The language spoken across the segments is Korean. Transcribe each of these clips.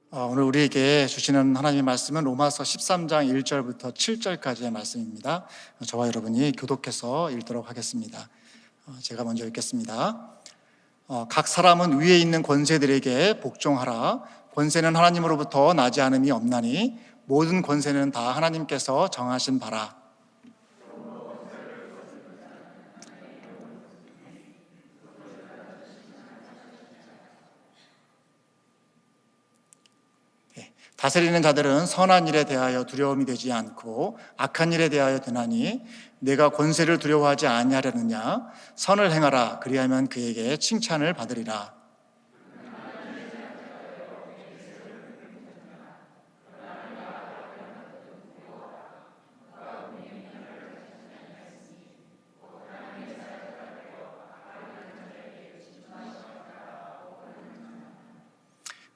오늘 우리에게 주시는 하나님의 말씀은 로마서 13장 1절부터 7절까지의 말씀입니다. 저와 여러분이 교독해서 읽도록 하겠습니다. 제가 먼저 읽겠습니다. 각 사람은 위에 있는 권세들에게 복종하라. 권세는 하나님으로부터 나지 않음이 없나니 모든 권세는 다 하나님께서 정하신 바라. 다스리는 자들은 선한 일에 대하여 두려움이 되지 않고 악한 일에 대하여 되나니 내가 권세를 두려워하지 아니하려느냐. 선을 행하라. 그리하면 그에게 칭찬을 받으리라.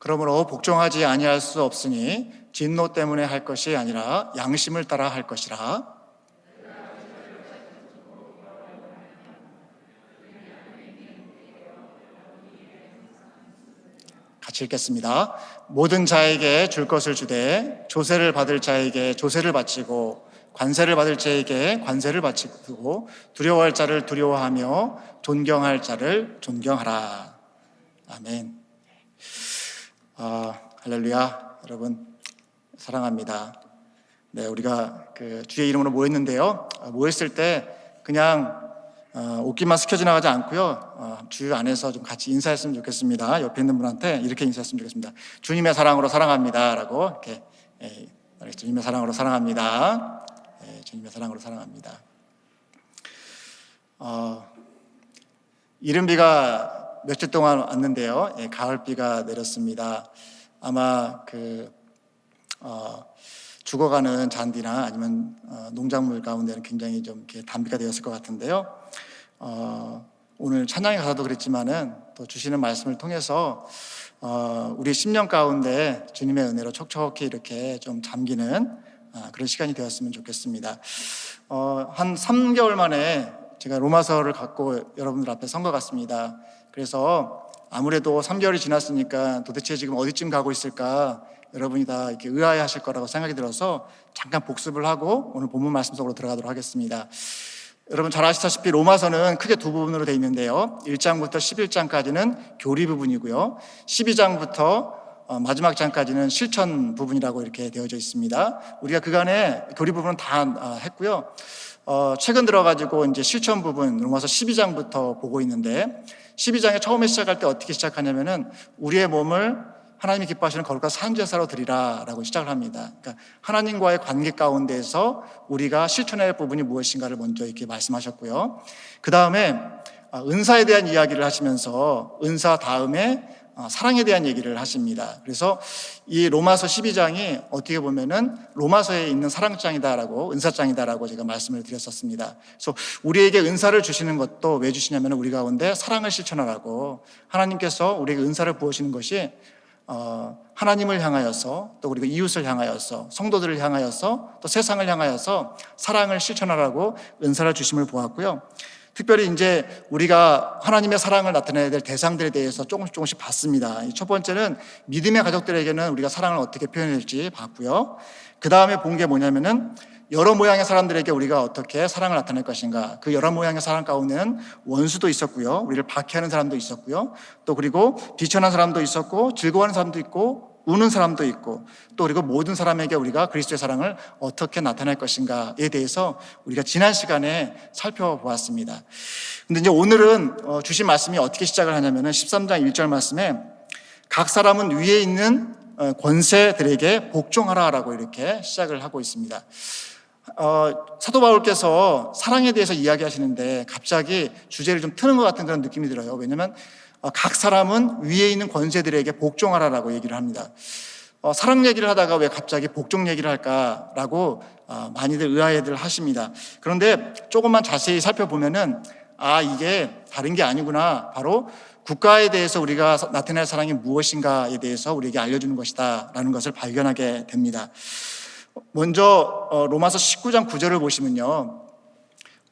그러므로 복종하지 아니할 수 없으니 진노 때문에 할 것이 아니라 양심을 따라 할 것이라. 같이 읽겠습니다. 모든 자에게 줄 것을 주되 조세를 받을 자에게 조세를 바치고 관세를 받을 자에게 관세를 바치고 두려워할 자를 두려워하며 존경할 자를 존경하라. 아멘. 할렐루야. 여러분 사랑합니다. 네, 우리가 주의 이름으로 모였는데요. 모였을 때 그냥 옷깃만 스쳐 지나가지 않고요. 주 안에서 좀 같이 인사했으면 좋겠습니다. 옆에 있는 분한테 이렇게 인사했으면 좋겠습니다. 주님의 사랑으로 사랑합니다라고 이렇게 주님의 사랑으로 사랑합니다. 주님의 사랑으로 사랑합니다. 이른비가 며칠 동안 왔는데요. 가을비가 내렸습니다. 아마 죽어가는 잔디나 아니면 농작물 가운데는 굉장히 좀 이렇게 단비가 되었을 것 같은데요. 오늘 찬양에 가서도 그랬지만은 또 주시는 말씀을 통해서 우리 10년 가운데 주님의 은혜로 촉촉히 이렇게 좀 잠기는 그런 시간이 되었으면 좋겠습니다. 한 3개월 만에 제가 로마서를 갖고 여러분들 앞에 선 것 같습니다. 그래서 아무래도 3개월이 지났으니까 도대체 지금 어디쯤 가고 있을까 여러분이 다 이렇게 의아해 하실 거라고 생각이 들어서 잠깐 복습을 하고 오늘 본문 말씀 속으로 들어가도록 하겠습니다. 여러분 잘 아시다시피 로마서는 크게 두 부분으로 되어 있는데요. 1장부터 11장까지는 교리 부분이고요. 12장부터 마지막 장까지는 실천 부분이라고 이렇게 되어져 있습니다. 우리가 그간에 교리 부분은 다 했고요. 최근 들어가지고 이제 실천 부분 로마서 12장부터 보고 있는데 12장에 처음에 시작할 때 어떻게 시작하냐면은 우리의 몸을 하나님이 기뻐하시는 거룩한 산제사로 드리라라고 시작을 합니다. 그러니까 하나님과의 관계 가운데에서 우리가 실천해야 할 부분이 무엇인가를 먼저 이렇게 말씀하셨고요. 그 다음에 은사에 대한 이야기를 하시면서 은사 다음에 사랑에 대한 얘기를 하십니다. 그래서 이 로마서 12장이 어떻게 보면은 로마서에 있는 사랑장이다라고 은사장이다라고 제가 말씀을 드렸었습니다. 그래서 우리에게 은사를 주시는 것도 왜 주시냐면 우리 가운데 사랑을 실천하라고 하나님께서 우리에게 은사를 부으시는 것이 하나님을 향하여서 또 그리고 이웃을 향하여서 성도들을 향하여서 또 세상을 향하여서 사랑을 실천하라고 은사를 주심을 보았고요. 특별히 이제 우리가 하나님의 사랑을 나타내야 될 대상들에 대해서 조금씩 봤습니다. 첫 번째는 믿음의 가족들에게는 우리가 사랑을 어떻게 표현할지 봤고요. 그 다음에 본 게 뭐냐면은 여러 모양의 사람들에게 우리가 어떻게 사랑을 나타낼 것인가. 그 여러 모양의 사랑 가운데는 원수도 있었고요. 우리를 박해하는 사람도 있었고요. 또 그리고 비천한 사람도 있었고 즐거워하는 사람도 있고 우는 사람도 있고 또 그리고 모든 사람에게 우리가 그리스도의 사랑을 어떻게 나타낼 것인가에 대해서 우리가 지난 시간에 살펴보았습니다. 근데 이제 오늘은 주신 말씀이 어떻게 시작을 하냐면은 13장 1절 말씀에 각 사람은 위에 있는 권세들에게 복종하라라고 이렇게 시작을 하고 있습니다. 사도 바울께서 사랑에 대해서 이야기하시는데 갑자기 주제를 좀 트는 것 같은 그런 느낌이 들어요. 왜냐하면 각 사람은 위에 있는 권세들에게 복종하라라고 얘기를 합니다. 사랑 얘기를 하다가 왜 갑자기 복종 얘기를 할까라고 많이들 의아해들 하십니다. 그런데 조금만 자세히 살펴보면은 이게 다른 게 아니구나. 바로 국가에 대해서 우리가 나타낼 사랑이 무엇인가에 대해서 우리에게 알려주는 것이다 라는 것을 발견하게 됩니다. 먼저 로마서 19장 9절을 보시면요.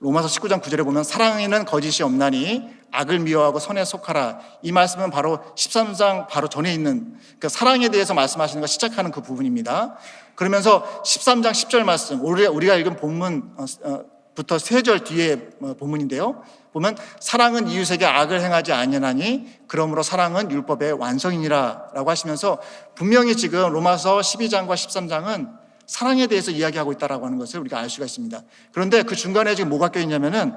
로마서 19장 9절에 보면 사랑에는 거짓이 없나니 악을 미워하고 선에 속하라. 이 말씀은 바로 13장 바로 전에 있는 그 사랑에 대해서 말씀하시는 거 시작하는 그 부분입니다. 그러면서 13장 10절 말씀, 우리가 읽은 본문부터 3절 뒤에 본문인데요. 보면 사랑은 이웃에게 악을 행하지 아니하나니 그러므로 사랑은 율법의 완성이니라 라고 하시면서 분명히 지금 로마서 12장과 13장은 사랑에 대해서 이야기하고 있다라고 하는 것을 우리가 알 수가 있습니다. 그런데 그 중간에 지금 뭐가 껴있냐면은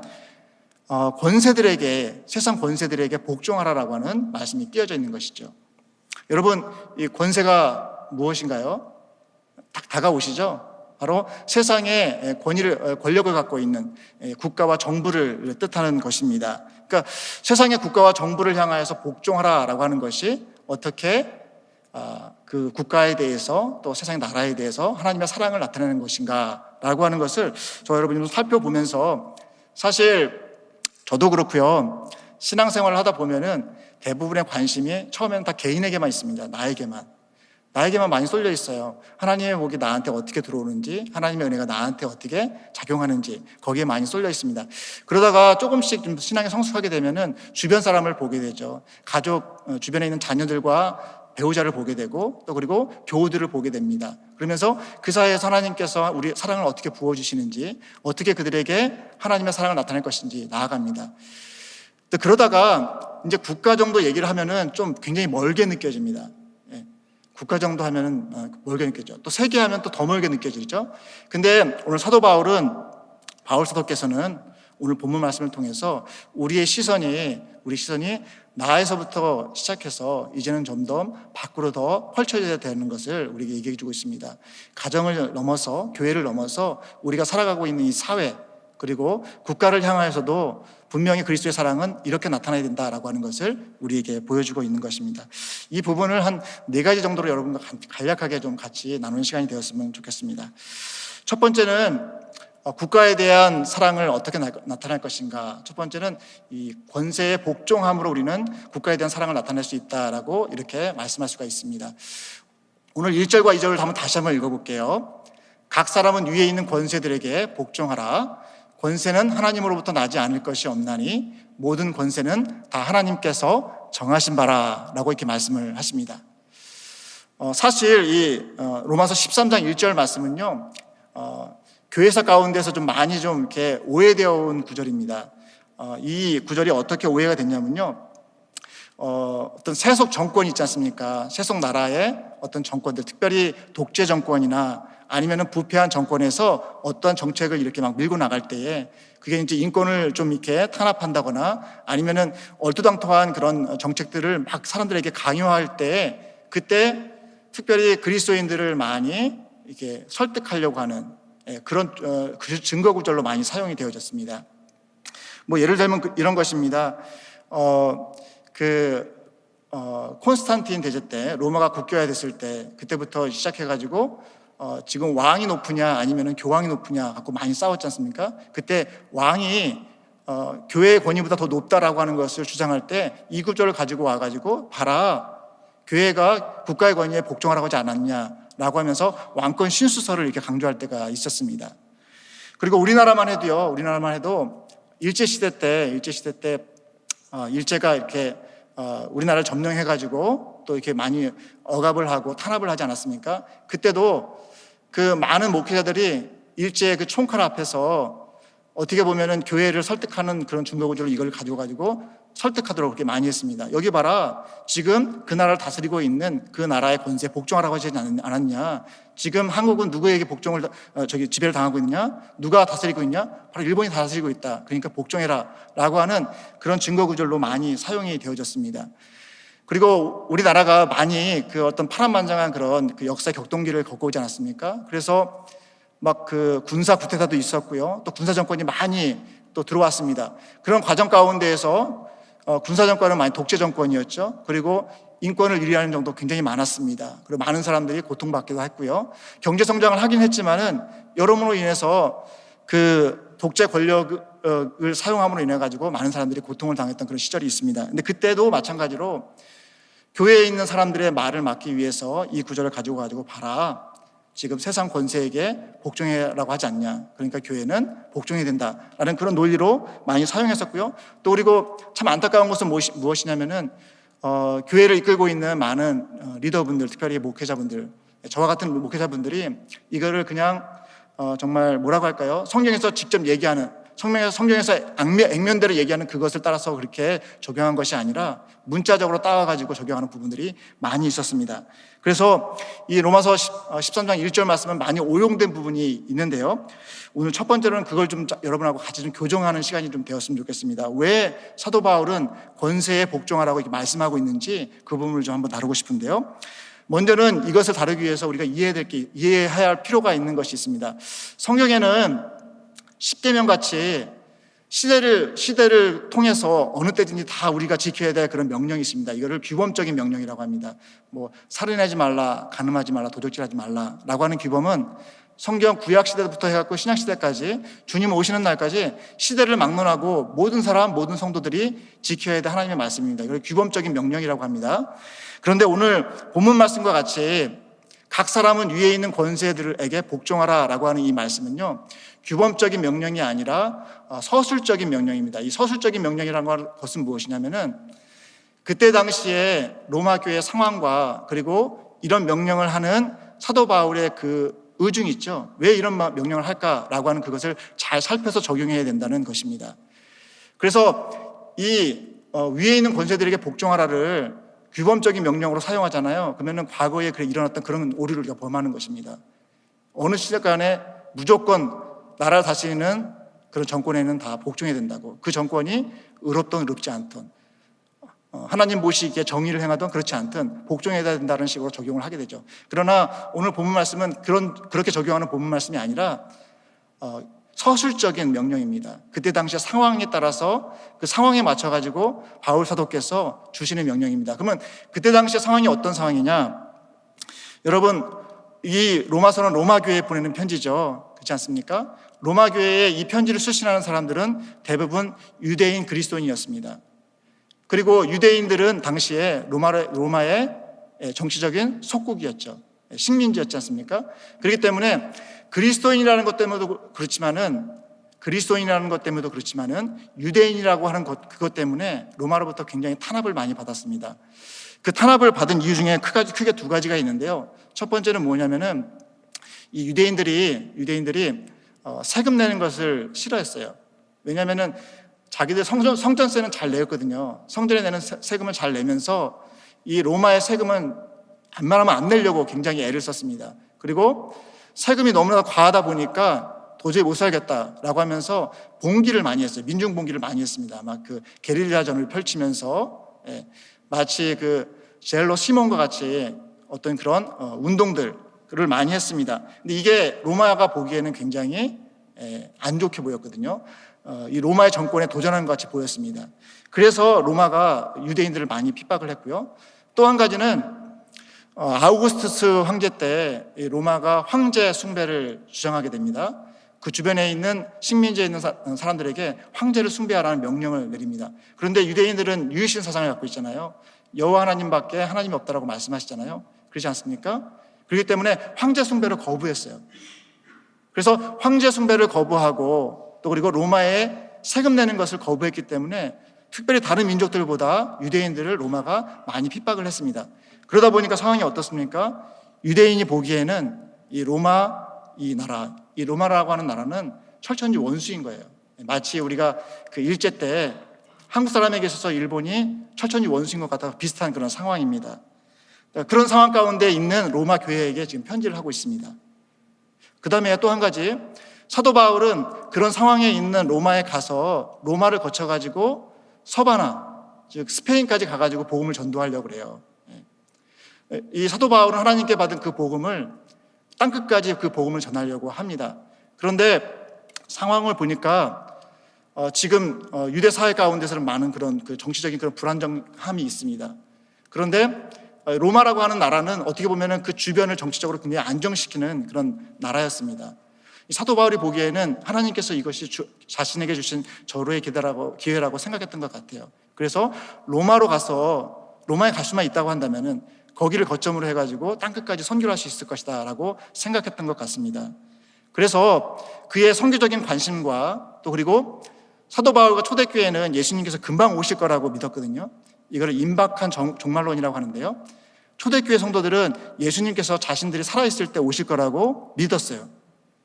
권세들에게, 세상 권세들에게 복종하라라고 하는 말씀이 끼어져 있는 것이죠. 여러분, 이 권세가 무엇인가요? 딱 다가오시죠? 바로 세상의 권력을 갖고 있는 국가와 정부를 뜻하는 것입니다. 그러니까 세상의 국가와 정부를 향하여서 복종하라라고 하는 것이 어떻게 그 국가에 대해서 또 세상의 나라에 대해서 하나님의 사랑을 나타내는 것인가 라고 하는 것을 저 여러분이 살펴보면서, 사실 저도 그렇고요, 신앙생활을 하다 보면은 대부분의 관심이 처음에는 다 개인에게만 있습니다. 나에게만 많이 쏠려 있어요. 하나님의 복이 나한테 어떻게 들어오는지, 하나님의 은혜가 나한테 어떻게 작용하는지 거기에 많이 쏠려 있습니다. 그러다가 조금씩 좀 신앙에 성숙하게 되면은 주변 사람을 보게 되죠. 가족, 주변에 있는 자녀들과 배우자를 보게 되고, 또 그리고 교우들을 보게 됩니다. 그러면서 그 사이에서 하나님께서 우리 사랑을 어떻게 부어주시는지, 어떻게 그들에게 하나님의 사랑을 나타낼 것인지 나아갑니다. 또 그러다가 이제 국가 정도 얘기를 하면은 좀 굉장히 멀게 느껴집니다. 국가 정도 하면은 멀게 느껴져. 또 세계 하면 또 더 멀게 느껴지죠. 근데 오늘 바울 사도께서는 오늘 본문 말씀을 통해서 우리 시선이 나에서부터 시작해서 이제는 좀 더 밖으로 더 펼쳐져야 되는 것을 우리에게 얘기해 주고 있습니다. 가정을 넘어서, 교회를 넘어서 우리가 살아가고 있는 이 사회, 그리고 국가를 향하여서도 분명히 그리스도의 사랑은 이렇게 나타나야 된다라고 하는 것을 우리에게 보여주고 있는 것입니다. 이 부분을 한 4가지 정도로 여러분과 간략하게 좀 같이 나누는 시간이 되었으면 좋겠습니다. 첫 번째는 국가에 대한 사랑을 어떻게 나타낼 것인가. 첫 번째는 이 권세의 복종함으로 우리는 국가에 대한 사랑을 나타낼 수 있다라고 이렇게 말씀할 수가 있습니다. 오늘 1절과 2절을 한번 다시 한번 읽어볼게요. 각 사람은 위에 있는 권세들에게 복종하라. 권세는 하나님으로부터 나지 않을 것이 없나니 모든 권세는 다 하나님께서 정하신 바라 라고 이렇게 말씀을 하십니다. 사실 이 로마서 13장 1절 말씀은요, 교회사 가운데서 좀 많이 좀 이렇게 오해되어 온 구절입니다. 이 구절이 어떻게 오해가 됐냐면요, 어떤 세속 정권이 있지 않습니까? 세속 나라의 어떤 정권들, 특별히 독재 정권이나 아니면은 부패한 정권에서 어떠한 정책을 이렇게 막 밀고 나갈 때에 그게 이제 인권을 좀 이렇게 탄압한다거나 아니면은 얼토당토한 그런 정책들을 막 사람들에게 강요할 때, 그때 특별히 그리스도인들을 많이 이렇게 설득하려고 하는 그런 증거 구절로 많이 사용이 되어졌습니다. 뭐 예를 들면 이런 것입니다. 콘스탄틴 대제 때, 로마가 국교화 됐을 때, 그때부터 시작해가지고 지금 왕이 높으냐 아니면 교황이 높으냐 갖고 많이 싸웠지 않습니까? 그때 왕이 교회의 권위보다 더 높다라고 하는 것을 주장할 때 이 구절을 가지고 와가지고 봐라, 교회가 국가의 권위에 복종하라고 하지 않았냐라고 하면서 왕권 신수설을 이렇게 강조할 때가 있었습니다. 그리고 우리나라만 해도 일제시대 때 일제가 이렇게 우리나라를 점령해가지고 또 이렇게 많이 억압을 하고 탄압을 하지 않았습니까? 그때도 그 많은 목회자들이 일제의 그 총칼 앞에서 어떻게 보면은 교회를 설득하는 그런 중거구절로 이걸 가지고 설득하도록 그렇게 많이 했습니다. 여기 봐라, 지금 그 나라를 다스리고 있는 그 나라의 권세에 복종하라고 하지 않았냐? 지금 한국은 누구에게 지배를 당하고 있느냐? 누가 다스리고 있냐? 바로 일본이 다스리고 있다. 그러니까 복종해라 라고 하는 그런 증거구절로 많이 사용이 되어졌습니다. 그리고 우리나라가 많이 그 어떤 파란만장한 그런 그 역사 격동기를 겪어오지 않았습니까? 그래서 막 그 군사 쿠데타도 있었고요. 또 군사 정권이 많이 또 들어왔습니다. 그런 과정 가운데에서 군사 정권은 많이 독재 정권이었죠. 그리고 인권을 유리하는 정도 굉장히 많았습니다. 그리고 많은 사람들이 고통받기도 했고요. 경제 성장을 하긴 했지만은 여러모로 인해서 그 독재 권력을 사용함으로 인해 가지고 많은 사람들이 고통을 당했던 그런 시절이 있습니다. 근데 그때도 마찬가지로 교회에 있는 사람들의 말을 막기 위해서 이 구절을 가지고 봐라, 지금 세상 권세에게 복종해라고 하지 않냐. 그러니까 교회는 복종해야 된다라는 그런 논리로 많이 사용했었고요. 또 그리고 참 안타까운 것은 무엇이냐면은 교회를 이끌고 있는 많은 리더분들, 특별히 목회자분들, 저와 같은 목회자분들이 이거를 그냥 정말 뭐라고 할까요? 성경에서 직접 얘기하는, 성경에서 액면대로 얘기하는 그것을 따라서 그렇게 적용한 것이 아니라 문자적으로 따와가지고 적용하는 부분들이 많이 있었습니다. 그래서 이 로마서 13장 1절 말씀은 많이 오용된 부분이 있는데요. 오늘 첫 번째로는 그걸 좀 여러분하고 같이 좀 교정하는 시간이 좀 되었으면 좋겠습니다. 왜 사도 바울은 권세에 복종하라고 이렇게 말씀하고 있는지 그 부분을 좀 한번 다루고 싶은데요. 먼저는 이것을 다루기 위해서 우리가 이해해야 할 필요가 있는 것이 있습니다. 성경에는 십계명 같이 시대를 통해서 어느 때든지 다 우리가 지켜야 될 그런 명령이 있습니다. 이거를 규범적인 명령이라고 합니다. 뭐 살인하지 말라, 간음하지 말라, 도적질하지 말라라고 하는 규범은 성경 구약 시대부터 해갖고 신약 시대까지 주님 오시는 날까지 시대를 막론하고 모든 사람, 모든 성도들이 지켜야 될 하나님의 말씀입니다. 이걸 규범적인 명령이라고 합니다. 그런데 오늘 본문 말씀과 같이 각 사람은 위에 있는 권세들에게 복종하라라고 하는 이 말씀은요, 규범적인 명령이 아니라 서술적인 명령입니다. 이 서술적인 명령이라는 것은 무엇이냐면은 그때 당시에 로마 교회의 상황과 그리고 이런 명령을 하는 사도 바울의 그 의중이 있죠. 왜 이런 명령을 할까라고 하는 그것을 잘 살펴서 적용해야 된다는 것입니다. 그래서 이 위에 있는 권세들에게 복종하라를 규범적인 명령으로 사용하잖아요. 그러면은 과거에 일어났던 그런 오류를 우리가 범하는 것입니다. 어느 시대간에 무조건 나라를 다스리는 그런 정권에는 다 복종해야 된다고. 그 정권이 의롭든 의롭지 않든, 하나님 보시기에 정의를 행하든 그렇지 않든 복종해야 된다는 식으로 적용을 하게 되죠. 그러나 오늘 본문 말씀은 그렇게 적용하는 본문 말씀이 아니라 서술적인 명령입니다. 그때 당시의 상황에 따라서 그 상황에 맞춰가지고 바울 사도께서 주시는 명령입니다. 그러면 그때 당시의 상황이 어떤 상황이냐? 여러분, 이 로마서는 로마 교회에 보내는 편지죠. 그렇지 않습니까? 로마 교회에 이 편지를 수신하는 사람들은 대부분 유대인 그리스도인이었습니다. 그리고 유대인들은 당시에 로마의 정치적인 속국이었죠. 식민지였지 않습니까? 그렇기 때문에 그리스도인이라는 것 때문에도 그렇지만은 유대인이라고 하는 그것 때문에 로마로부터 굉장히 탄압을 많이 받았습니다. 그 탄압을 받은 이유 중에 크게 두 가지가 있는데요. 첫 번째는 뭐냐면은 이 유대인들이 세금 내는 것을 싫어했어요. 왜냐하면은 자기들 성전세는 잘 내었거든요. 성전에 내는 세금을 잘 내면서 이 로마의 세금은 웬만하면 안 내려고 굉장히 애를 썼습니다. 그리고 세금이 너무나 과하다 보니까 도저히 못 살겠다라고 하면서 봉기를 많이 했어요. 민중 봉기를 많이 했습니다. 막 그 게릴라전을 펼치면서 마치 그 젤로 시몬과 같이 어떤 그런 운동들을 많이 했습니다. 근데 이게 로마가 보기에는 굉장히 안 좋게 보였거든요. 이 로마의 정권에 도전하는 것 같이 보였습니다. 그래서 로마가 유대인들을 많이 핍박을 했고요. 또 한 가지는 아우구스투스 황제 때 로마가 황제 숭배를 주장하게 됩니다. 그 주변에 있는 식민지에 있는 사람들에게 황제를 숭배하라는 명령을 내립니다. 그런데 유대인들은 유일신 사상을 갖고 있잖아요. 여호와 하나님밖에 하나님이 없다라고 말씀하시잖아요. 그렇지 않습니까? 그렇기 때문에 황제 숭배를 거부했어요. 그래서 황제 숭배를 거부하고 또 그리고 로마에 세금 내는 것을 거부했기 때문에 특별히 다른 민족들보다 유대인들을 로마가 많이 핍박을 했습니다. 그러다 보니까 상황이 어떻습니까? 유대인이 보기에는 이 로마라고 하는 나라는 철천지 원수인 거예요. 마치 우리가 그 일제 때 한국 사람에게 있어서 일본이 철천지 원수인 것 같아 비슷한 그런 상황입니다. 그런 상황 가운데 있는 로마 교회에게 지금 편지를 하고 있습니다. 그 다음에 또 한 가지, 사도 바울은 그런 상황에 있는 로마에 가서 로마를 거쳐가지고 서바나, 즉 스페인까지 가가지고 복음을 전도하려고 그래요. 이 사도 바울은 하나님께 받은 그 복음을 땅끝까지 그 복음을 전하려고 합니다. 그런데 상황을 보니까 지금 유대 사회 가운데서는 많은 그런 그 정치적인 그런 불안정함이 있습니다. 그런데 로마라고 하는 나라는 어떻게 보면은 그 주변을 정치적으로 굉장히 안정시키는 그런 나라였습니다. 사도 바울이 보기에는 하나님께서 이것이 자신에게 주신 절호의 기회라고 생각했던 것 같아요. 그래서 로마에 갈 수만 있다고 한다면은 거기를 거점으로 해가지고 땅끝까지 선교를 할 수 있을 것이다 라고 생각했던 것 같습니다. 그래서 그의 선교적인 관심과 또 그리고 사도 바울과 초대교회는 예수님께서 금방 오실 거라고 믿었거든요. 이거를 임박한 종말론이라고 하는데요. 초대교회 성도들은 예수님께서 자신들이 살아있을 때 오실 거라고 믿었어요.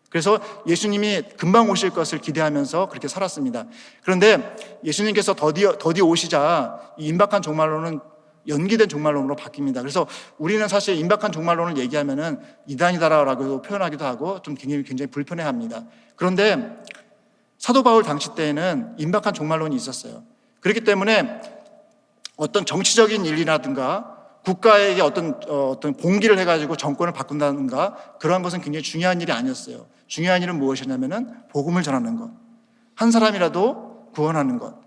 그래서 예수님이 금방 오실 것을 기대하면서 그렇게 살았습니다. 그런데 예수님께서 더디 오시자 이 임박한 종말론은 연기된 종말론으로 바뀝니다. 그래서 우리는 사실 임박한 종말론을 얘기하면은 이단이다라고 표현하기도 하고 좀 굉장히 불편해합니다. 그런데 사도 바울 당시 때에는 임박한 종말론이 있었어요. 그렇기 때문에 어떤 정치적인 일이라든가 국가에게 어떤 봉기를 해가지고 정권을 바꾼다든가 그러한 것은 굉장히 중요한 일이 아니었어요. 중요한 일은 무엇이냐면은 복음을 전하는 것, 한 사람이라도 구원하는 것,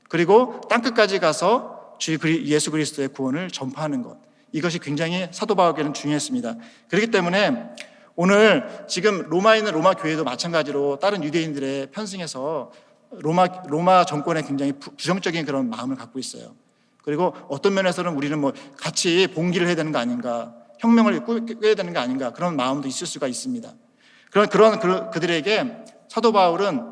그리고 땅끝까지 가서 주 예수 그리스도의 구원을 전파하는 것, 이것이 굉장히 사도 바울에게는 중요했습니다. 그렇기 때문에 오늘 지금 로마에 있는 로마 교회도 마찬가지로 다른 유대인들의 편승해서 로마 정권에 굉장히 부정적인 그런 마음을 갖고 있어요. 그리고 어떤 면에서는 우리는 같이 봉기를 해야 되는 거 아닌가, 혁명을 꾀야 되는 거 아닌가, 그런 마음도 있을 수가 있습니다. 그런 그들에게 사도 바울은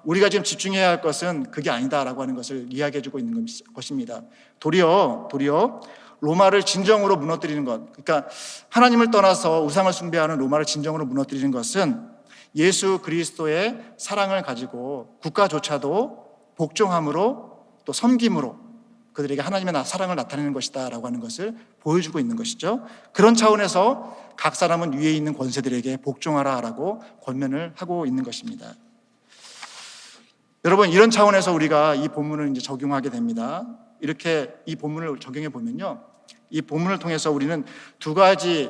우리가 지금 집중해야 할 것은 그게 아니다라고 하는 것을 이야기해주고 있는 것입니다. 도리어 로마를 진정으로 무너뜨리는 것, 그러니까 하나님을 떠나서 우상을 숭배하는 로마를 진정으로 무너뜨리는 것은 예수 그리스도의 사랑을 가지고 국가조차도 복종함으로 또 섬김으로 그들에게 하나님의 사랑을 나타내는 것이다 라고 하는 것을 보여주고 있는 것이죠. 그런 차원에서 각 사람은 위에 있는 권세들에게 복종하라 라고 권면을 하고 있는 것입니다. 여러분, 이런 차원에서 우리가 이 본문을 이제 적용하게 됩니다. 이렇게 이 본문을 적용해 보면요, 이 본문을 통해서 우리는 두 가지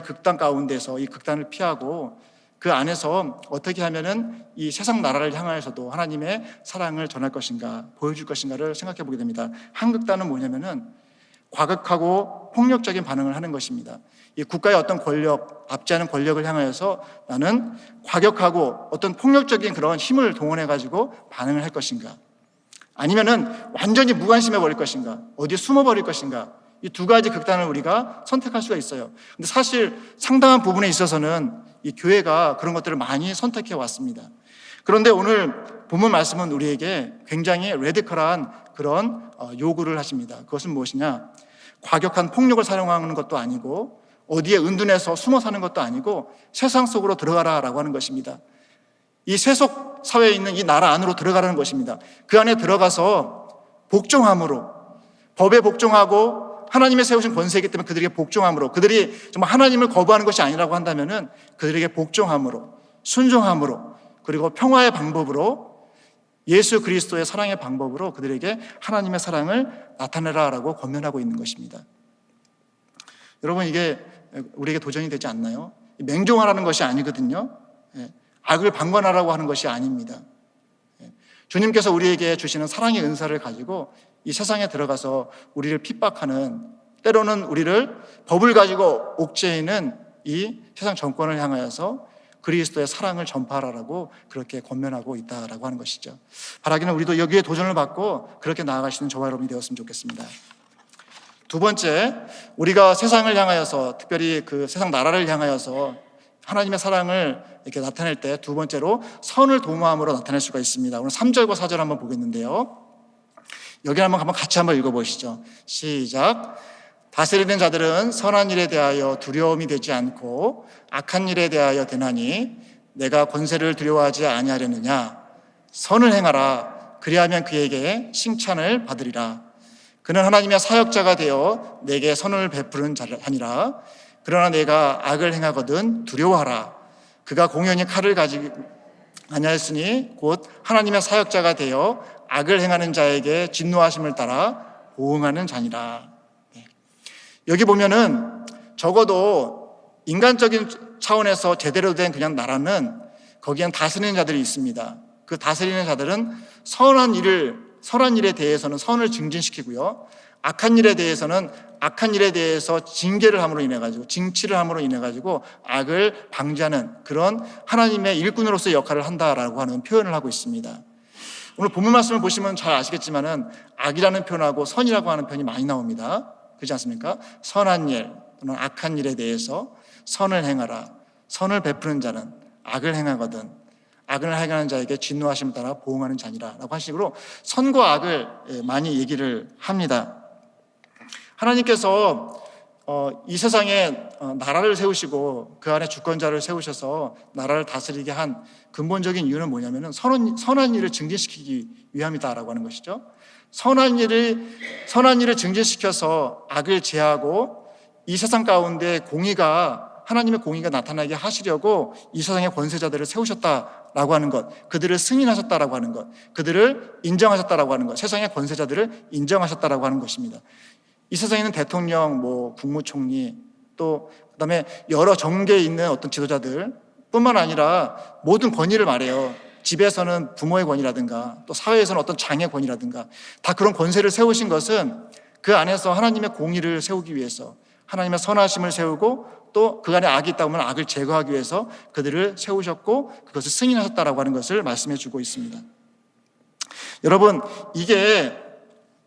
극단 가운데서 이 극단을 피하고 그 안에서 어떻게 하면은 이 세상 나라를 향하여서도 하나님의 사랑을 전할 것인가, 보여줄 것인가를 생각해 보게 됩니다. 한 극단은 뭐냐면은 과격하고 폭력적인 반응을 하는 것입니다. 이 국가의 어떤 권력, 압제하는 권력을 향하여서 나는 과격하고 어떤 폭력적인 그런 힘을 동원해 가지고 반응을 할 것인가, 아니면은 완전히 무관심해 버릴 것인가, 어디에 숨어 버릴 것인가, 이 두 가지 극단을 우리가 선택할 수가 있어요. 근데 사실 상당한 부분에 있어서는 이 교회가 그런 것들을 많이 선택해 왔습니다. 그런데 오늘 본문 말씀은 우리에게 굉장히 레디컬한 그런 요구를 하십니다. 그것은 무엇이냐? 과격한 폭력을 사용하는 것도 아니고 어디에 은둔해서 숨어 사는 것도 아니고 세상 속으로 들어가라라고 하는 것입니다. 이 세속 사회에 있는 이 나라 안으로 들어가라는 것입니다. 그 안에 들어가서 복종함으로, 법에 복종하고 하나님의 세우신 권세이기 때문에 그들에게 복종함으로, 그들이 정말 하나님을 거부하는 것이 아니라고 한다면은 그들에게 복종함으로, 순종함으로, 그리고 평화의 방법으로, 예수 그리스도의 사랑의 방법으로 그들에게 하나님의 사랑을 나타내라라고 권면하고 있는 것입니다. 여러분, 이게 우리에게 도전이 되지 않나요? 맹종하라는 것이 아니거든요. 악을 방관하라고 하는 것이 아닙니다. 주님께서 우리에게 주시는 사랑의 은사를 가지고 이 세상에 들어가서 우리를 핍박하는, 때로는 우리를 법을 가지고 옥죄이는 이 세상 정권을 향하여서 그리스도의 사랑을 전파하라고 그렇게 권면하고 있다라고 하는 것이죠. 바라기는 우리도 여기에 도전을 받고 그렇게 나아가시는 저와 여러분이 되었으면 좋겠습니다. 두 번째, 우리가 세상을 향하여서, 특별히 그 세상 나라를 향하여서 하나님의 사랑을 이렇게 나타낼 때 두 번째로 선을 도모함으로 나타낼 수가 있습니다. 오늘 3절과 4절 한번 보겠는데요. 여기 한번 같이 읽어보시죠. 시작. 다스리는 자들은 선한 일에 대하여 두려움이 되지 않고 악한 일에 대하여 되나니 내가 권세를 두려워하지 아니하려느냐. 선을 행하라. 그리하면 그에게 칭찬을 받으리라. 그는 하나님의 사역자가 되어 내게 선을 베푸는 자니라. 그러나 내가 악을 행하거든 두려워하라. 그가 공연히 칼을 가지고 아니하였으니 곧 하나님의 사역자가 되어 악을 행하는 자에게 진노하심을 따라 보응하는 자니라. 여기 보면은 적어도 인간적인 차원에서 제대로 된 그냥 나라는 거기엔 다스리는 자들이 있습니다. 그 다스리는 자들은 선한 일에 대해서는 선을 증진시키고요, 악한 일에 대해서는 악한 일에 대해서 징계를 함으로 인해 가지고, 징치를 함으로 인해 가지고 악을 방지하는 그런 하나님의 일꾼으로서의 역할을 한다라고 하는 표현을 하고 있습니다. 오늘 본문 말씀을 보시면 잘 아시겠지만은 악이라는 표현하고 선이라고 하는 표현이 많이 나옵니다. 그렇지 않습니까? 선한 일 또는 악한 일에 대해서 선을 행하라. 선을 베푸는 자는 악을 행하거든 악을 행하는 자에게 진노하심을 따라 보응하는 자니라 라고 하시고 선과 악을 많이 얘기를 합니다. 하나님께서 이 세상에 나라를 세우시고 그 안에 주권자를 세우셔서 나라를 다스리게 한 근본적인 이유는 뭐냐면 선한 일을 증진시키기 위함이다라고 하는 것이죠. 선한 일을 증진시켜서 악을 제하고 이 세상 가운데 하나님의 공의가 나타나게 하시려고 이 세상의 권세자들을 세우셨다라고 하는 것, 그들을 승인하셨다라고 하는 것, 그들을 인정하셨다라고 하는 것, 세상의 권세자들을 인정하셨다라고 하는 것입니다. 이 세상에 있는 대통령, 국무총리, 또 그다음에 여러 정계에 있는 어떤 지도자들 뿐만 아니라 모든 권위를 말해요. 집에서는 부모의 권위라든가 또 사회에서는 어떤 장의 권위라든가 다 그런 권세를 세우신 것은 그 안에서 하나님의 공의를 세우기 위해서 하나님의 선하심을 세우고 또 그 안에 악이 있다면 악을 제거하기 위해서 그들을 세우셨고 그것을 승인하셨다라고 하는 것을 말씀해 주고 있습니다. 여러분, 이게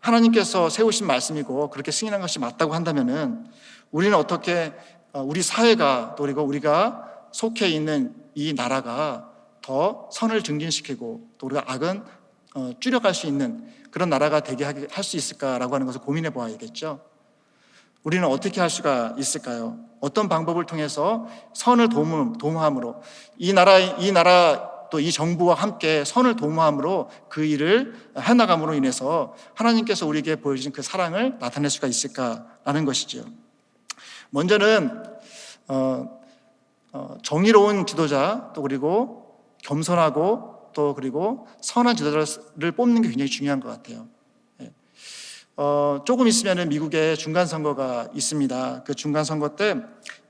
하나님께서 세우신 말씀이고 그렇게 승인한 것이 맞다고 한다면은 우리는 어떻게 우리 사회가 또 그리고 우리가 속해 있는 이 나라가 더 선을 증진시키고 또 우리가 악은 줄여갈 수 있는 그런 나라가 되게 할 수 있을까라고 하는 것을 고민해 보아야겠죠. 우리는 어떻게 할 수가 있을까요? 어떤 방법을 통해서 선을 도모함으로 이 나라 또 이 정부와 함께 선을 도모함으로 그 일을 해나감으로 인해서 하나님께서 우리에게 보여주신 그 사랑을 나타낼 수가 있을까라는 것이죠. 먼저는 정의로운 지도자 또 그리고 겸손하고 또 그리고 선한 지도자를 뽑는 게 굉장히 중요한 것 같아요. 조금 있으면 미국에 중간선거가 있습니다. 그 중간선거 때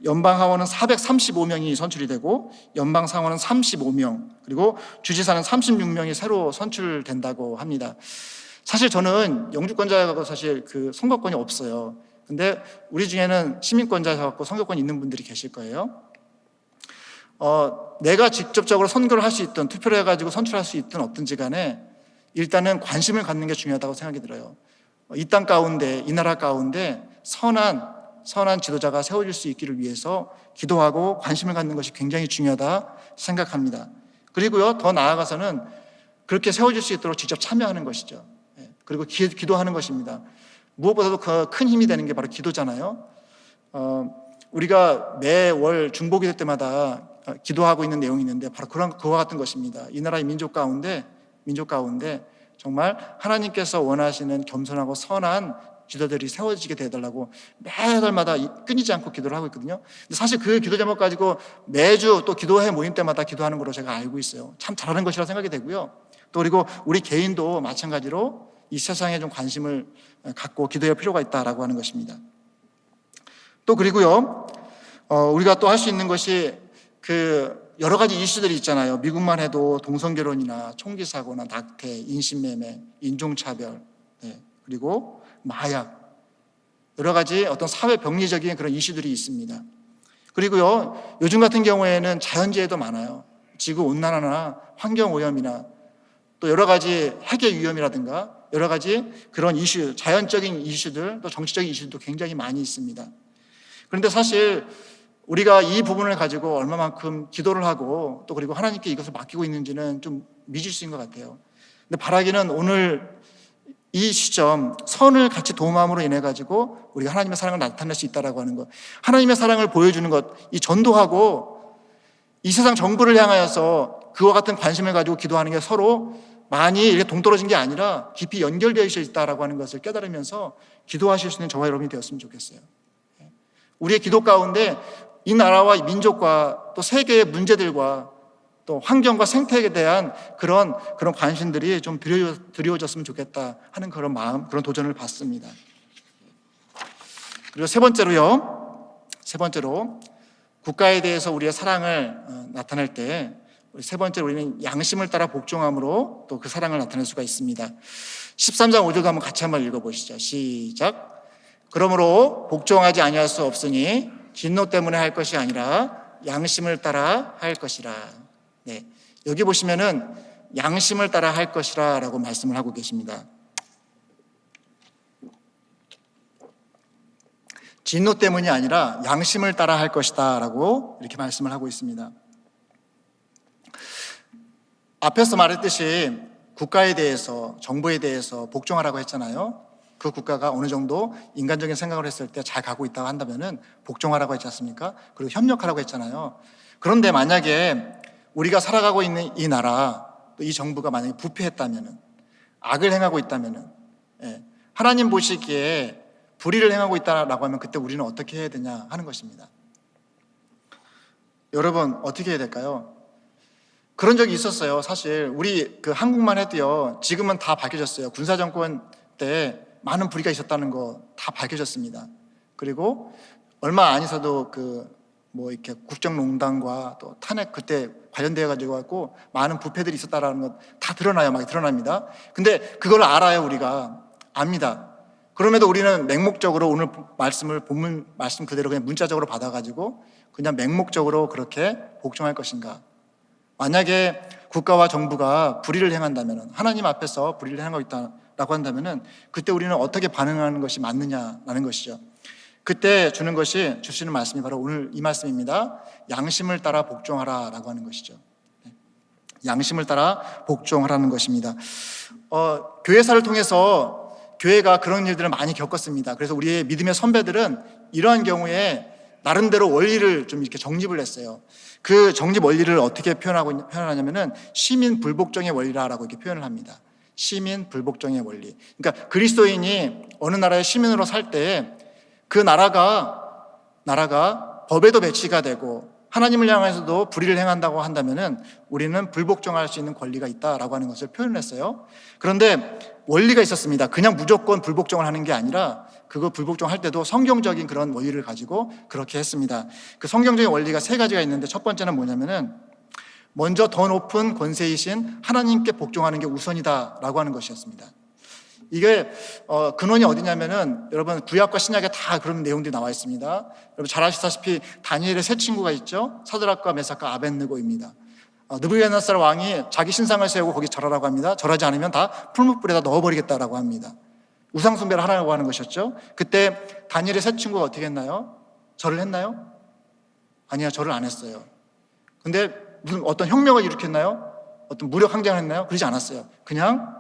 연방하원은 435명이 선출이 되고 연방상원은 35명 그리고 주지사는 36명이 새로 선출된다고 합니다. 사실 저는 영주권자하고 사실 그 선거권이 없어요. 근데 우리 중에는 시민권자셔서 선거권이 있는 분들이 계실 거예요. 내가 직접적으로 선거를 할 수 있든 투표를 해가지고 선출할 수 있든 어떤지 간에 일단은 관심을 갖는 게 중요하다고 생각이 들어요. 이 땅 가운데, 이 나라 가운데 선한 지도자가 세워질 수 있기를 위해서 기도하고 관심을 갖는 것이 굉장히 중요하다 생각합니다. 그리고요, 더 나아가서는 그렇게 세워질 수 있도록 직접 참여하는 것이죠. 그리고 기도하는 것입니다. 무엇보다도 그 큰 힘이 되는 게 바로 기도잖아요. 우리가 매월 중보기 될 때마다 기도하고 있는 내용이 있는데 바로 그와 같은 것입니다. 이 나라의 민족 가운데 정말 하나님께서 원하시는 겸손하고 선한 지도들이 세워지게 되어달라고 매달마다 끊이지 않고 기도를 하고 있거든요. 근데 사실 그 기도 제목 가지고 매주 또 기도회 모임 때마다 기도하는 걸로 제가 알고 있어요. 참 잘하는 것이라 생각이 되고요. 또 그리고 우리 개인도 마찬가지로 이 세상에 좀 관심을 갖고 기도할 필요가 있다라고 하는 것입니다. 또 그리고요, 우리가 또 할 수 있는 것이 그 여러 가지 이슈들이 있잖아요. 미국만 해도 동성결혼이나 총기 사고나 낙태, 인신매매, 인종차별, 그리고 마약, 여러 가지 어떤 사회 병리적인 그런 이슈들이 있습니다. 그리고요, 요즘 같은 경우에는 자연재해도 많아요. 지구 온난화나 환경 오염이나 또 여러 가지 핵의 위험이라든가 여러 가지 그런 이슈, 자연적인 이슈들, 또 정치적인 이슈도 굉장히 많이 있습니다. 그런데 사실 우리가 이 부분을 가지고 얼마만큼 기도를 하고 또 그리고 하나님께 이것을 맡기고 있는지는 좀 미지수인 것 같아요. 근데 바라기는 오늘 이 시점 선을 같이 도모함으로 인해 가지고 우리가 하나님의 사랑을 나타낼 수 있다라고 하는 것, 하나님의 사랑을 보여주는 것, 이 전도하고 이 세상 정부를 향하여서 그와 같은 관심을 가지고 기도하는 게 서로 많이 이렇게 동떨어진 게 아니라 깊이 연결되어 있다라고 하는 것을 깨달으면서 기도하실 수 있는 저와 여러분이 되었으면 좋겠어요. 우리의 기도 가운데 이 나라와 민족과 또 세계의 문제들과 또 환경과 생태에 대한 그런 관심들이 좀 드리워졌으면 좋겠다 하는 그런 마음, 그런 도전을 받습니다. 그리고 세 번째로 국가에 대해서 우리의 사랑을 나타낼 때 세 번째로 우리는 양심을 따라 복종함으로 또 그 사랑을 나타낼 수가 있습니다. 13장 5절도 한번 같이 한번 읽어보시죠. 시작. 그러므로 복종하지 아니할 수 없으니 진노 때문에 할 것이 아니라 양심을 따라 할 것이라. 네, 여기 보시면은 양심을 따라 할 것이라라고 말씀을 하고 계십니다. 진노 때문이 아니라 양심을 따라 할 것이다 라고 이렇게 말씀을 하고 있습니다. 앞에서 말했듯이 국가에 대해서, 정부에 대해서 복종하라고 했잖아요. 그 국가가 어느 정도 인간적인 생각을 했을 때 잘 가고 있다고 한다면은 복종하라고 했지 않습니까? 그리고 협력하라고 했잖아요. 그런데 만약에 우리가 살아가고 있는 이 나라, 또 이 정부가 만약에 부패했다면은, 악을 행하고 있다면은, 하나님 보시기에 불의를 행하고 있다라고 하면 그때 우리는 어떻게 해야 되냐 하는 것입니다. 여러분, 어떻게 해야 될까요? 그런 적이 있었어요. 사실 우리 그 한국만 해도요, 지금은 다 밝혀졌어요. 군사정권 때 많은 불의가 있었다는 거 다 밝혀졌습니다. 그리고 얼마 안 있어도 이렇게 국정농단과 또 탄핵 그때 관련되어 가지고 갖고 많은 부패들이 있었다라는 것 다 드러나요. 막 드러납니다. 근데 그걸 알아요. 우리가 압니다. 그럼에도 우리는 맹목적으로 오늘 말씀을 본문 말씀 그대로 그냥 문자적으로 받아가지고 그냥 맹목적으로 그렇게 복종할 것인가? 만약에 국가와 정부가 불의를 행한다면, 하나님 앞에서 불의를 행하고 있다라고 한다면 그때 우리는 어떻게 반응하는 것이 맞느냐라는 것이죠. 그때 주시는 말씀이 바로 오늘 이 말씀입니다. 양심을 따라 복종하라라고 하는 것이죠. 양심을 따라 복종하라는 것입니다. 교회사를 통해서 교회가 그런 일들을 많이 겪었습니다. 그래서 우리의 믿음의 선배들은 이러한 경우에 나름대로 원리를 좀 이렇게 정립을 했어요. 그 정립 원리를 어떻게 표현하냐면은 시민 불복종의 원리라고 이렇게 표현을 합니다. 시민 불복종의 원리. 그러니까 그리스도인이 어느 나라의 시민으로 살 때 그 나라가 법에도 배치가 되고 하나님을 향해서도 불의를 행한다고 한다면은 우리는 불복종할 수 있는 권리가 있다라고 하는 것을 표현했어요. 그런데 원리가 있었습니다. 그냥 무조건 불복종을 하는 게 아니라 그거 불복종할 때도 성경적인 그런 원리를 가지고 그렇게 했습니다. 그 성경적인 원리가 세 가지가 있는데 첫 번째는 뭐냐면은 먼저 더 높은 권세이신 하나님께 복종하는 게 우선이다라고 하는 것이었습니다. 이게 근원이 어디냐면은 여러분 구약과 신약에 다 그런 내용들이 나와 있습니다. 여러분 잘 아시다시피 다니엘의 세 친구가 있죠. 사드락과 메삭과 아벳느고입니다. 느부갓네살 왕이 자기 신상을 세우고 거기 절하라고 합니다. 절하지 않으면 다 풀무불에다 넣어버리겠다라고 합니다. 우상 숭배를 하라고 하는 것이었죠. 그때 다니엘의 세 친구가 어떻게 했나요? 절을 했나요? 아니요, 절을 안 했어요. 근데 무슨 어떤 혁명을 일으켰나요? 어떤 무력 항쟁을 했나요? 그러지 않았어요. 그냥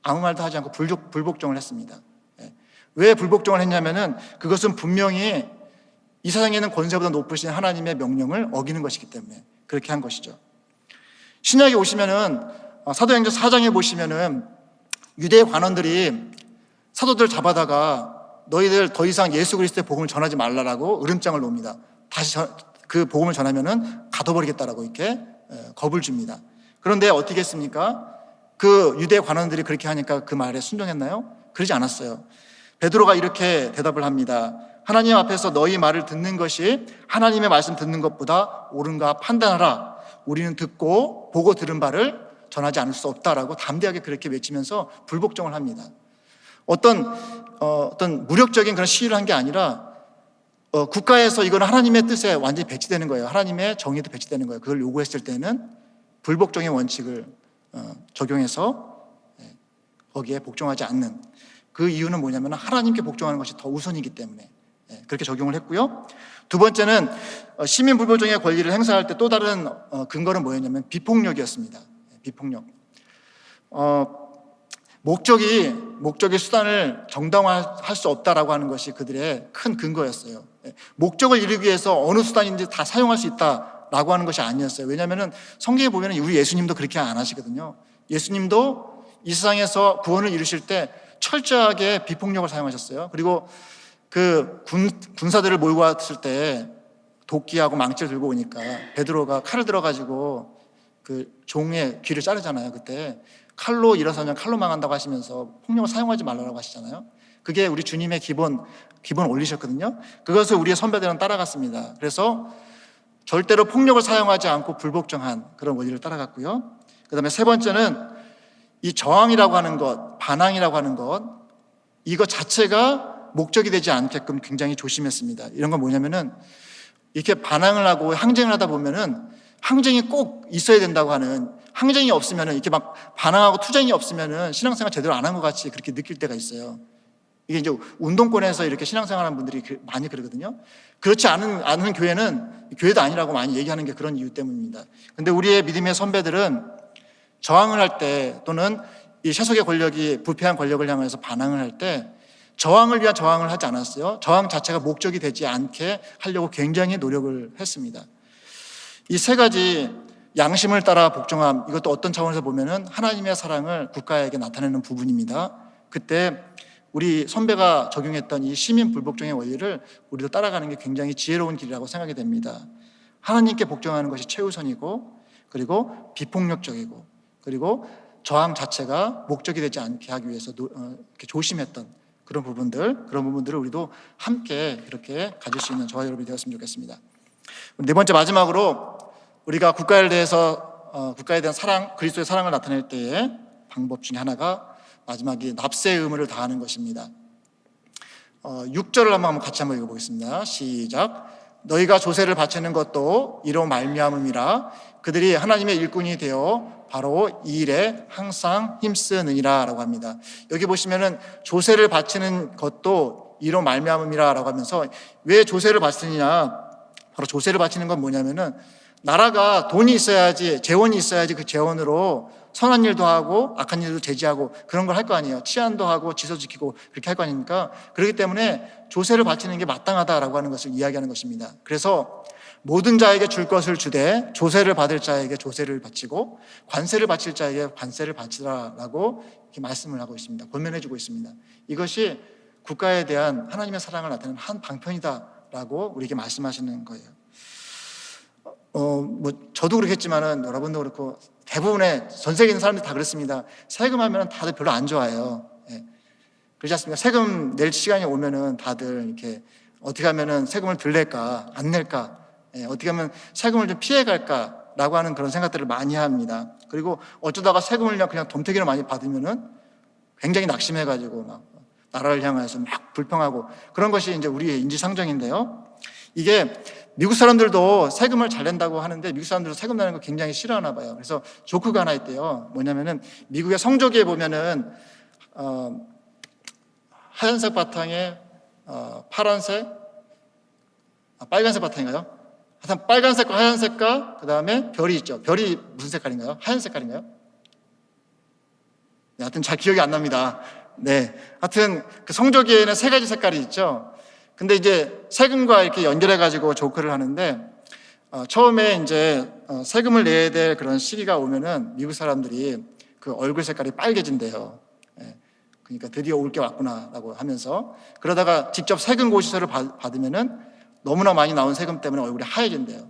아무 말도 하지 않고 불복종을 했습니다. 왜 불복종을 했냐면은 그것은 분명히 이 세상에 있는 권세보다 높으신 하나님의 명령을 어기는 것이기 때문에 그렇게 한 것이죠. 신약에 오시면은 사도행전 4장에 보시면은 유대 관원들이 사도들 잡아다가 너희들 더 이상 예수 그리스도의 복음을 전하지 말라라고 으름장을 놓습니다. 다시 그 복음을 전하면은 가둬버리겠다라고 이렇게 겁을 줍니다. 그런데 어떻게 했습니까? 그 유대 관원들이 그렇게 하니까 그 말에 순종했나요? 그러지 않았어요. 베드로가 이렇게 대답을 합니다. 하나님 앞에서 너희 말을 듣는 것이 하나님의 말씀 듣는 것보다 옳은가 판단하라. 우리는 듣고 보고 들은 바를 전하지 않을 수 없다라고 담대하게 그렇게 외치면서 불복종을 합니다. 어떤 무력적인 그런 시위를 한 게 아니라 국가에서 이거는 하나님의 뜻에 완전히 배치되는 거예요. 하나님의 정의도 배치되는 거예요. 그걸 요구했을 때는 불복종의 원칙을 적용해서 거기에 복종하지 않는 그 이유는 뭐냐면 하나님께 복종하는 것이 더 우선이기 때문에 그렇게 적용을 했고요. 두 번째는 시민 불복종의 권리를 행사할 때 또 다른 근거는 뭐였냐면 비폭력이었습니다. 비폭력. 목적이 수단을 정당화할 수 없다라고 하는 것이 그들의 큰 근거였어요. 목적을 이루기 위해서 어느 수단인지 다 사용할 수 있다라고 하는 것이 아니었어요. 왜냐하면 성경에 보면 우리 예수님도 그렇게 안 하시거든요. 예수님도 이 세상에서 구원을 이루실 때 철저하게 비폭력을 사용하셨어요. 그리고 그 군사들을 몰고 왔을 때 도끼하고 망치를 들고 오니까 베드로가 칼을 들어가지고 그 종의 귀를 자르잖아요. 그때 칼로 일어서면 칼로 망한다고 하시면서 폭력을 사용하지 말라고 하시잖아요. 그게 우리 주님의 기본 원리셨거든요. 그것을 우리의 선배들은 따라갔습니다. 그래서 절대로 폭력을 사용하지 않고 불복종한 그런 원리를 따라갔고요. 그 다음에 세 번째는 이 저항이라고 하는 것, 반항이라고 하는 것, 이것 자체가 목적이 되지 않게끔 굉장히 조심했습니다. 이런 건 뭐냐면은 이렇게 반항을 하고 항쟁을 하다 보면은 항쟁이 꼭 있어야 된다고 하는, 항쟁이 없으면은 이렇게 막 반항하고 투쟁이 없으면은 신앙생활 제대로 안 한 것 같이 그렇게 느낄 때가 있어요. 이게 이제 운동권에서 이렇게 신앙생활하는 분들이 많이 그러거든요. 그렇지 않은 교회는 교회도 아니라고 많이 얘기하는 게 그런 이유 때문입니다. 근데 우리의 믿음의 선배들은 저항을 할 때, 또는 이 세속의 권력이 부패한 권력을 향해서 반항을 할 때 저항을 위한 저항을 하지 않았어요. 저항 자체가 목적이 되지 않게 하려고 굉장히 노력을 했습니다. 이 세 가지, 양심을 따라 복종함, 이것도 어떤 차원에서 보면은 하나님의 사랑을 국가에게 나타내는 부분입니다. 그때 우리 선배가 적용했던 이 시민 불복종의 원리를 우리도 따라가는 게 굉장히 지혜로운 길이라고 생각이 됩니다. 하나님께 복종하는 것이 최우선이고, 그리고 비폭력적이고, 그리고 저항 자체가 목적이 되지 않게 하기 위해서 이렇게 조심했던 그런 부분들을 우리도 함께 이렇게 가질 수 있는 저와 여러분이 되었으면 좋겠습니다. 네 번째, 마지막으로 우리가 국가에 대한 사랑, 그리스도의 사랑을 나타낼 때의 방법 중에 하나가 마지막이 납세의 의무를 다하는 것입니다. 6절을 같이 한번 읽어보겠습니다. 시작. 너희가 조세를 바치는 것도 이로 말미암음이라. 그들이 하나님의 일꾼이 되어 바로 이 일에 항상 힘쓰느니라 라고 합니다. 여기 보시면은 조세를 바치는 것도 이로 말미암음이라 라고 하면서, 왜 조세를 바치느냐, 바로 조세를 바치는 건 뭐냐면은 나라가 돈이 있어야지, 재원이 있어야지 그 재원으로 선한 일도 하고 악한 일도 제지하고 그런 걸 할 거 아니에요. 치안도 하고 질서 지키고 그렇게 할 거 아닙니까? 그렇기 때문에 조세를 바치는 게 마땅하다라고 하는 것을 이야기하는 것입니다. 그래서 모든 자에게 줄 것을 주되 조세를 받을 자에게 조세를 바치고 관세를 바칠 자에게 관세를 바치라라고 이렇게 말씀을 하고 있습니다. 권면해주고 있습니다. 이것이 국가에 대한 하나님의 사랑을 나타내는 한 방편이다라고 우리에게 말씀하시는 거예요. 저도 그렇겠지만은 여러분도 그렇고 대부분의 전 세계 있는 사람들이 다 그렇습니다. 세금하면 다들 별로 안 좋아해요. 그렇지 않습니까? 세금 낼 시간이 오면은 다들 이렇게 어떻게 하면은 세금을 덜 낼까, 안 낼까, 어떻게 하면 세금을 좀 피해갈까라고 하는 그런 생각들을 많이 합니다. 그리고 어쩌다가 세금을 그냥 덤태기로 많이 받으면은 굉장히 낙심해가지고 막 나라를 향해서 막 불평하고 그런 것이 이제 우리의 인지상정인데요. 이게 미국 사람들도 세금을 잘 낸다고 하는데 미국 사람들도 세금 내는 거 굉장히 싫어하나 봐요. 그래서 조크가 하나 있대요. 뭐냐면은 미국의 성조기에 보면은 하얀색 바탕에 파란색, 빨간색 바탕인가요? 하여튼 빨간색과 하얀색과 그 다음에 별이 있죠. 별이 무슨 색깔인가요? 하얀 색깔인가요? 네, 하여튼 잘 기억이 안 납니다. 네, 하여튼 그 성조기에는 세 가지 색깔이 있죠. 근데 이제 세금과 이렇게 연결해가지고 조크를 하는데 처음에 이제 세금을 내야 될 그런 시기가 오면은 미국 사람들이 그 얼굴 색깔이 빨개진대요. 그러니까 드디어 올 게 왔구나라고 하면서, 그러다가 직접 세금 고시서를 받으면은 너무나 많이 나온 세금 때문에 얼굴이 하얘진대요.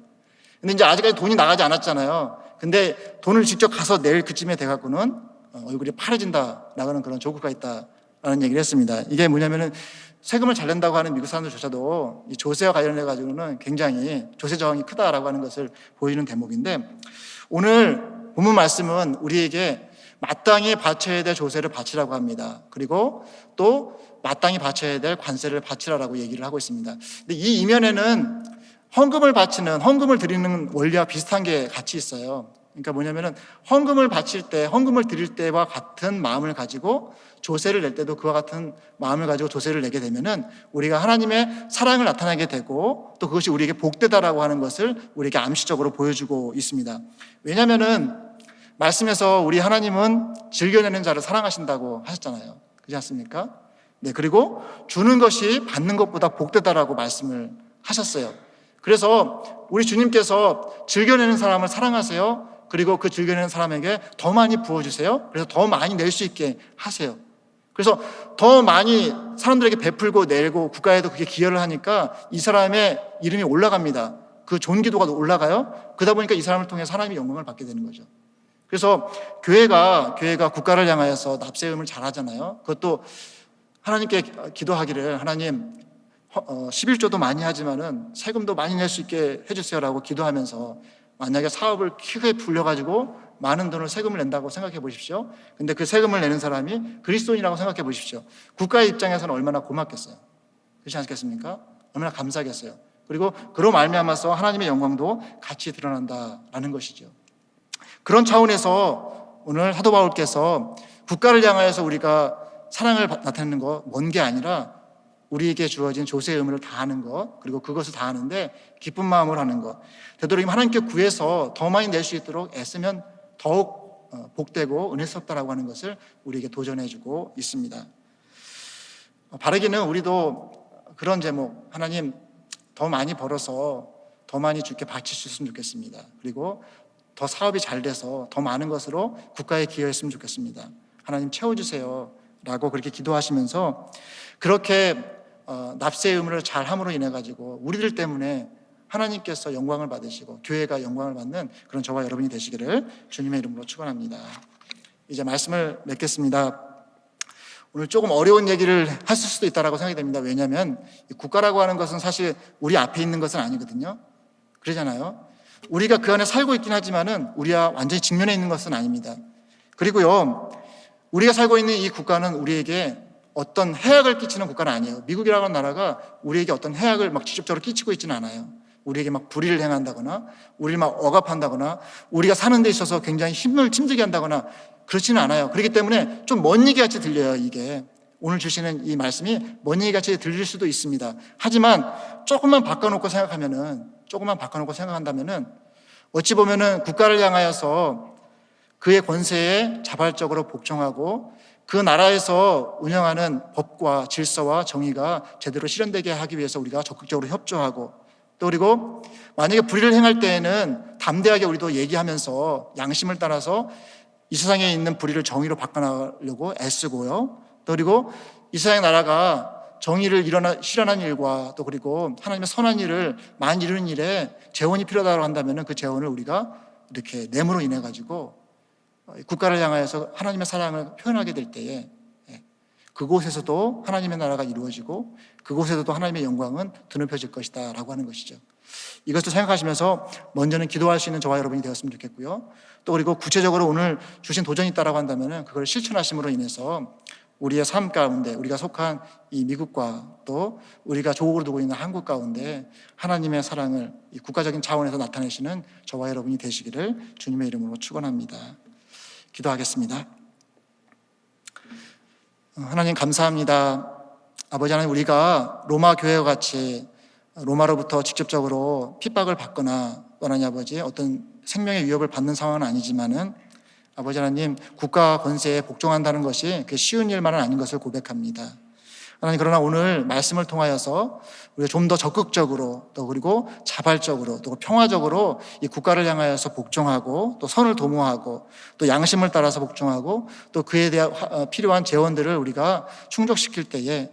근데 이제 아직까지 돈이 나가지 않았잖아요. 근데 돈을 직접 가서 낼 그쯤에 돼갖고는 얼굴이 파래진다라는 그런 조크가 있다라는 얘기를 했습니다. 이게 뭐냐면은 세금을 잘 낸다고 하는 미국 사람들조차도 이 조세와 관련해가지고는 굉장히 조세 저항이 크다라고 하는 것을 보여주는 대목인데, 오늘 본문 말씀은 우리에게 마땅히 바쳐야 될 조세를 바치라고 합니다. 그리고 또 마땅히 바쳐야 될 관세를 바치라라고 얘기를 하고 있습니다. 근데 이 이면에는 헌금을 드리는 원리와 비슷한 게 같이 있어요. 그러니까 뭐냐면은 헌금을 드릴 때와 같은 마음을 가지고 조세를 낼 때도 그와 같은 마음을 가지고 조세를 내게 되면은 우리가 하나님의 사랑을 나타내게 되고 또 그것이 우리에게 복되다라고 하는 것을 우리에게 암시적으로 보여주고 있습니다. 왜냐면은 말씀에서 우리 하나님은 즐겨내는 자를 사랑하신다고 하셨잖아요. 그렇지 않습니까? 네, 그리고 주는 것이 받는 것보다 복되다라고 말씀을 하셨어요. 그래서 우리 주님께서 즐겨내는 사람을 사랑하세요. 그리고 그 즐겨내는 사람에게 더 많이 부어주세요. 그래서 더 많이 낼 수 있게 하세요. 그래서 더 많이 사람들에게 베풀고 내고 국가에도 그게 기여를 하니까 이 사람의 이름이 올라갑니다. 그 존귀도가 올라가요. 그러다 보니까 이 사람을 통해 하나님의 영광을 받게 되는 거죠. 그래서 교회가 국가를 향하여서 납세음을 잘 하잖아요. 그것도 하나님께 기도하기를, 하나님 11조도 많이 하지만은 세금도 많이 낼 수 있게 해주세요라고 기도하면서, 만약에 사업을 크게 불려가지고 많은 돈을 세금을 낸다고 생각해 보십시오. 근데 그 세금을 내는 사람이 그리스도인이라고 생각해 보십시오. 국가의 입장에서는 얼마나 고맙겠어요. 그렇지 않겠습니까? 얼마나 감사하겠어요. 그리고 그로 말미암아서 하나님의 영광도 같이 드러난다라는 것이죠. 그런 차원에서 오늘 사도 바울께서 국가를 향하여서 우리가 사랑을 나타내는 거 먼 게 아니라 우리에게 주어진 조세의 의무를 다하는 것, 그리고 그것을 다하는데 기쁜 마음으로 하는 것, 되도록이면 하나님께 구해서 더 많이 낼 수 있도록 애쓰면 더욱 복되고 은혜스럽다라고 하는 것을 우리에게 도전해주고 있습니다. 바라기는 우리도 그런 제목, 하나님 더 많이 벌어서 더 많이 주께 바칠 수 있으면 좋겠습니다. 그리고 더 사업이 잘 돼서 더 많은 것으로 국가에 기여했으면 좋겠습니다. 하나님 채워주세요 라고 그렇게 기도하시면서 그렇게 납세의 의무를 잘 함으로 인해 가지고 우리들 때문에 하나님께서 영광을 받으시고 교회가 영광을 받는 그런 저와 여러분이 되시기를 주님의 이름으로 축원합니다. 이제 말씀을 맺겠습니다. 오늘 조금 어려운 얘기를 하실 수도 있다고 생각이 됩니다. 왜냐하면 국가라고 하는 것은 사실 우리 앞에 있는 것은 아니거든요. 그러잖아요. 우리가 그 안에 살고 있긴 하지만은 우리와 완전히 직면해 있는 것은 아닙니다. 그리고요, 우리가 살고 있는 이 국가는 우리에게 어떤 해악을 끼치는 국가는 아니에요. 미국이라고 하는 나라가 우리에게 어떤 해악을 막 직접적으로 끼치고 있지는 않아요. 우리에게 막 불의를 행한다거나 우리를 막 억압한다거나 우리가 사는 데 있어서 굉장히 힘을 힘들게 한다거나 그렇지는 않아요. 그렇기 때문에 좀 먼 얘기같이 들려요. 이게 오늘 주시는 이 말씀이 먼 얘기같이 들릴 수도 있습니다. 하지만 조금만 바꿔놓고 생각한다면은 어찌 보면은 국가를 향하여서 그의 권세에 자발적으로 복종하고 그 나라에서 운영하는 법과 질서와 정의가 제대로 실현되게 하기 위해서 우리가 적극적으로 협조하고, 또 그리고 만약에 불의를 행할 때에는 담대하게 우리도 얘기하면서 양심을 따라서 이 세상에 있는 불의를 정의로 바꿔나가려고 애쓰고요. 또 그리고 이 세상의 나라가 정의를 실현한 일과 또 그리고 하나님의 선한 일을 많이 이루는 일에 재원이 필요하다고 한다면 그 재원을 우리가 이렇게 내므로 인해 가지고 국가를 향하여서 하나님의 사랑을 표현하게 될 때에 그곳에서도 하나님의 나라가 이루어지고 그곳에서도 하나님의 영광은 드높여질 것이다 라고 하는 것이죠. 이것도 생각하시면서 먼저는 기도할 수 있는 저와 여러분이 되었으면 좋겠고요. 또 그리고 구체적으로 오늘 주신 도전이 있다고 한다면 그걸 실천하심으로 인해서 우리의 삶 가운데 우리가 속한 이 미국과 또 우리가 조국으로 두고 있는 한국 가운데 하나님의 사랑을 이 국가적인 차원에서 나타내시는 저와 여러분이 되시기를 주님의 이름으로 축원합니다. 기도하겠습니다. 하나님 감사합니다. 아버지 하나님, 우리가 로마 교회와 같이 로마로부터 직접적으로 핍박을 받거나 하나님 아버지 어떤 생명의 위협을 받는 상황은 아니지만은 아버지 하나님, 국가 권세에 복종한다는 것이 그 쉬운 일만은 아닌 것을 고백합니다. 하나님, 그러나 오늘 말씀을 통하여서 우리가 좀 더 적극적으로 또 그리고 자발적으로 또 평화적으로 이 국가를 향하여서 복종하고 또 선을 도모하고 또 양심을 따라서 복종하고 또 그에 대한 필요한 재원들을 우리가 충족시킬 때에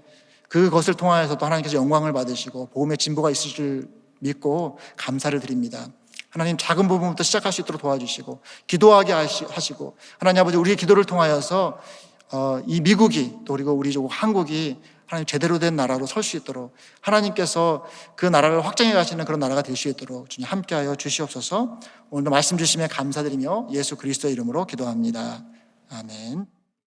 그것을 통하여서 또 하나님께서 영광을 받으시고 복음의 진보가 있을 줄 믿고 감사를 드립니다. 하나님, 작은 부분부터 시작할 수 있도록 도와주시고 기도하게 하시고 하나님 아버지, 우리의 기도를 통하여서 이 미국이 또 그리고 우리 조국 한국이 하나님 제대로 된 나라로 설 수 있도록 하나님께서 그 나라를 확장해 가시는 그런 나라가 될 수 있도록 주님 함께하여 주시옵소서. 오늘도 말씀 주심에 감사드리며 예수 그리스도의 이름으로 기도합니다. 아멘.